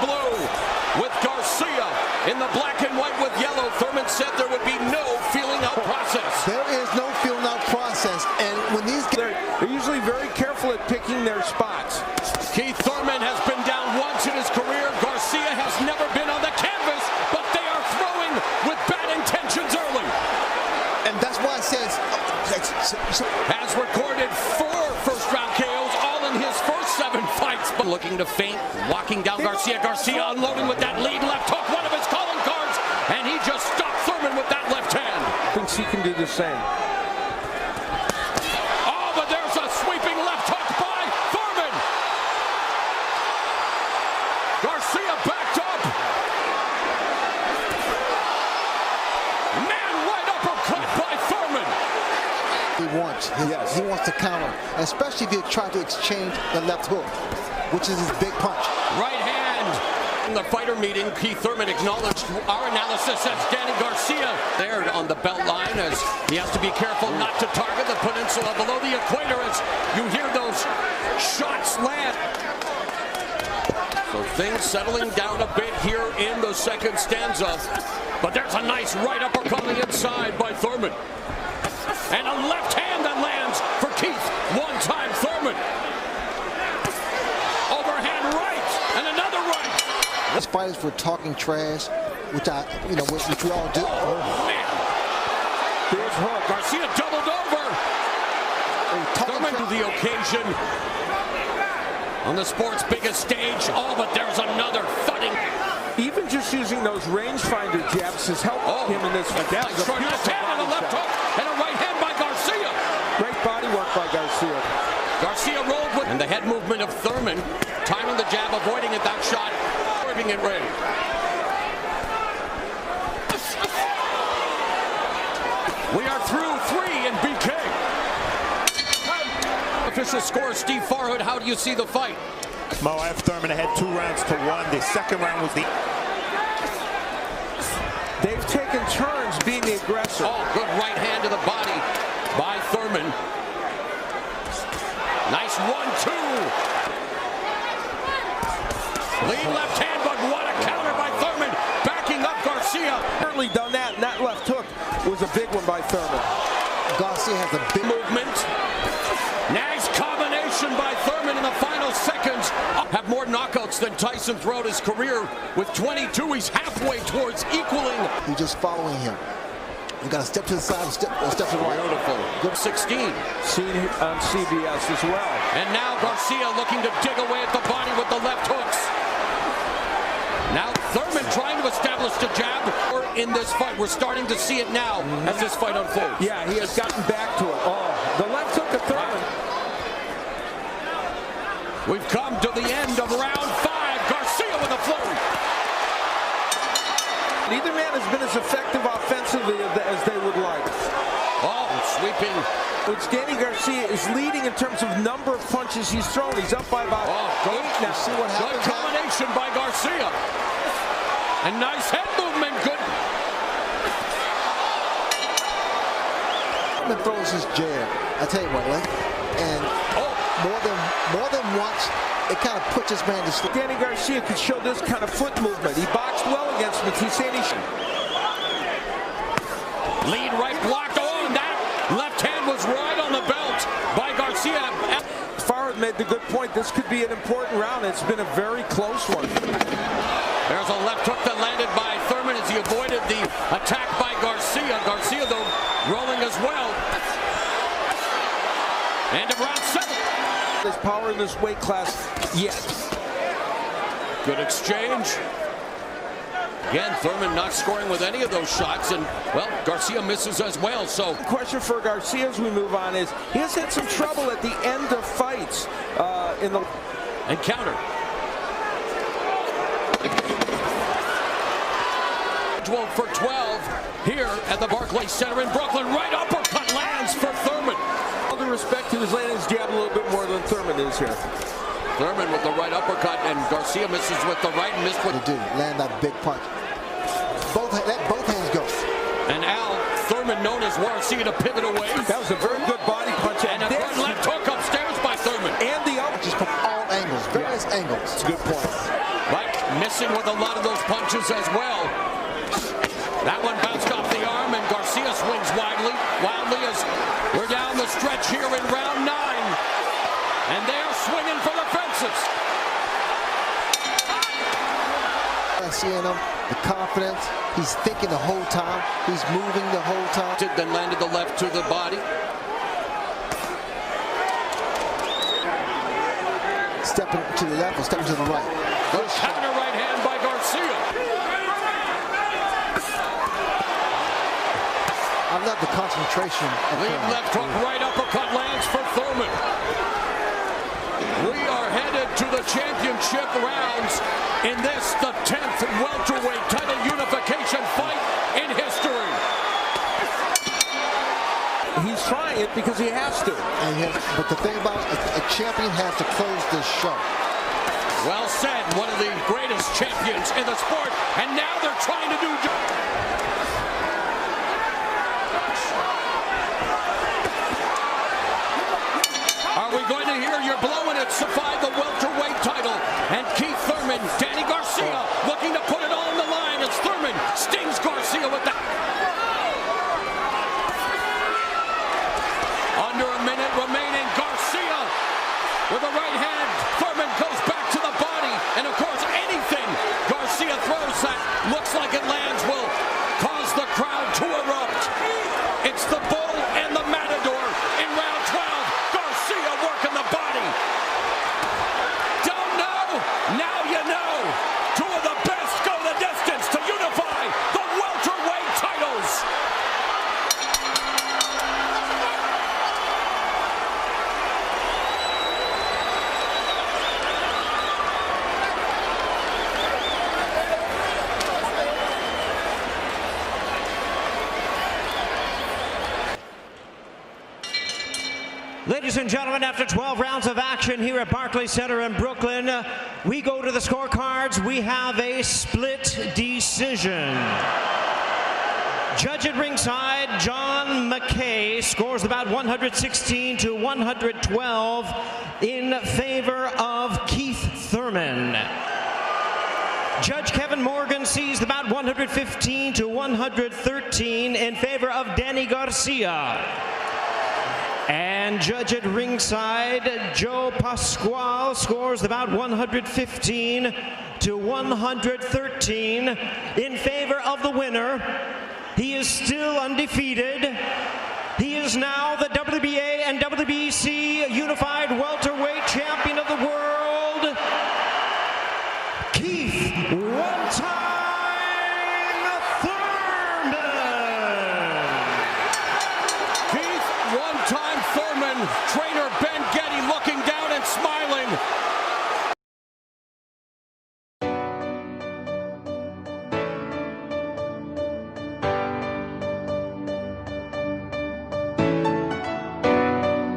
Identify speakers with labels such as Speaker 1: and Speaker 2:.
Speaker 1: blue with Garcia in the black and white with yellow. Thurman said there would be no feeling out process.
Speaker 2: There is no feeling out process, and when these
Speaker 3: they're usually very careful at picking their spots.
Speaker 1: Keith Thurman has been down once in his career. Garcia has never been on the canvas, but they are throwing with bad intentions early.
Speaker 2: And that's why it says
Speaker 1: has recorded 4 first-round KOs, all in his first 7 fights. But looking to feint, walking down Garcia. Garcia unloading with that lead left hook, one of his calling cards, and he just stopped Thurman with that left hand.
Speaker 3: Thinks he can do the same.
Speaker 1: Oh, but there's a sweeping left hook by Thurman. Garcia backed up. Man, right uppercut by Thurman.
Speaker 2: He wants to counter, especially if you try to exchange the left hook, which is his big punch.
Speaker 1: Right hand. In the fighter meeting, Keith Thurman acknowledged our analysis as Danny Garcia there on the belt line, as he has to be careful not to target the peninsula below the equator as you hear those shots land. So things settling down a bit here in the second stanza, but there's a nice right uppercut on the inside by Thurman. And a left hand that lands for Keith. One-time Thurman. Overhand right, and another right.
Speaker 2: These fighters were talking trash, which which we all do.
Speaker 1: Oh, man. Here's hook. Garcia doubled over. Thurman to the occasion. On the sport's biggest stage. Oh, but there's another thudding.
Speaker 3: Even just using those rangefinder jabs has helped him in this fight. That was a beautiful
Speaker 1: hand and a left hook and a right hand by Garcia.
Speaker 3: Great body work by Garcia.
Speaker 1: Garcia rolled with, and the head movement of Thurman, timing the jab, avoiding it, that shot, working it ready. We are through 3 in BK. Official score, Steve Farhood, how do you see the fight?
Speaker 4: Mo, I have Thurman ahead 2 rounds to 1. The second round was the...
Speaker 3: They've taken turns being the aggressor.
Speaker 1: Oh, good right hand to the body by Thurman. Nice 1-2. Lead left hand, but what a counter by Thurman. Backing up Garcia.
Speaker 3: Certainly done that, and that left hook was a big one by Thurman.
Speaker 2: Garcia has a big
Speaker 1: movement. Nice combination by Thurman in the final seconds. Have more knockouts than Tyson throughout his career. With 22, he's halfway towards equaling.
Speaker 2: You're just following him. You got to step to the side and step to the right.
Speaker 1: Beautiful. Good 16.
Speaker 3: Seen on CBS as well.
Speaker 1: And now Garcia looking to dig away at the body with the left hooks. Now Thurman trying to establish the jab in this fight. We're starting to see it now as this fight unfolds.
Speaker 3: Yeah, he has gotten back to it. Oh, the left hook of Thurman.
Speaker 1: We've come to the end of round 5. Garcia with a flurry.
Speaker 3: Neither man has been as effective offensively as they would like.
Speaker 1: Oh, sweeping.
Speaker 3: Which Danny Garcia is leading in terms of number of punches he's thrown. He's up by about 8 now.
Speaker 2: See what happens.
Speaker 1: Good combination by Garcia. And nice head movement. Good.
Speaker 2: Thurman throws his jab. I tell you what, and more than once, it kind of puts his man to sleep.
Speaker 3: Danny Garcia could show this kind of foot movement. He boxed well against him. He's saying he should.
Speaker 1: Lead right blocked. Oh, and that left hand was right on the belt by Garcia.
Speaker 3: Farhood made the good point. This could be an important round. It's been a very close one.
Speaker 1: There's a left hook that landed by Thurman as he avoided the attack by Garcia. Garcia, though, rolling as well. End of round 7.
Speaker 3: There's power in this weight class yet.
Speaker 1: Good exchange. Again, Thurman not scoring with any of those shots, and, well, Garcia misses as well, so.
Speaker 3: The question for Garcia as we move on is, he has had some trouble at the end of fights in the...
Speaker 1: And counter. For 12 here at the Barclays Center in Brooklyn. Right uppercut lands for Thurman.
Speaker 3: All due respect, he was landing his jab a little bit more than Thurman is here.
Speaker 1: Thurman with the right uppercut, and Garcia misses with the right and missed with...
Speaker 2: They do land that big punch. Let both hands go.
Speaker 1: And Al, Thurman known as Garcia to pivot away.
Speaker 3: That was a very good body punch.
Speaker 1: And a good left hook upstairs by Thurman.
Speaker 3: And the up.
Speaker 2: Just from all angles, various angles.
Speaker 3: It's a good point.
Speaker 1: Right, missing with a lot of those punches as well. That one bounced off the arm, and Garcia swings wildly as we're down the stretch here in round 9. And they're swinging for the fences.
Speaker 2: Seeing him, the confidence, he's thinking the whole time, he's moving the whole time.
Speaker 1: Then landed the left to the body.
Speaker 2: Stepping to the left or stepping to the right.
Speaker 1: Good counter right hand by Garcia.
Speaker 2: I love the concentration.
Speaker 1: Lead left hook, right uppercut lands for Thurman. We are headed to the championship rounds in this, the 10th welterweight title unification fight in history.
Speaker 3: He's trying it because he has to.
Speaker 2: But the thing about it, a champion has to close this show.
Speaker 1: Well said, one of the greatest champions in the sport, and now they're trying to do. Are we going to hear you're blowing it? Survive the welterweight title, and Keith Thurman, Danny Garcia, looking to put it all on the line as Thurman stings Garcia with that. Under a minute remaining, Garcia with a right hand. Thurman goes back to the body, and of course anything Garcia throws that looks like it lands will cause the crowd to erupt. It's the bull and the matador in round 12. Garcia working the body. Don't know? Now you know. Two of the best go the distance to unify the welterweight titles.
Speaker 5: Ladies and gentlemen, after 12 rounds of action here at Barclays Center in Brooklyn, we go to the scorecards. We have a split decision. Judge at ringside, John McKay, scores about 116 to 112 in favor of Keith Thurman. Judge Kevin Morgan sees about 115 to 113 in favor of Danny Garcia. And judge at ringside, Joe Pasquale, scores about 115 to 113 in favor of the winner. He is still undefeated. He is now the WBA and WBC Unified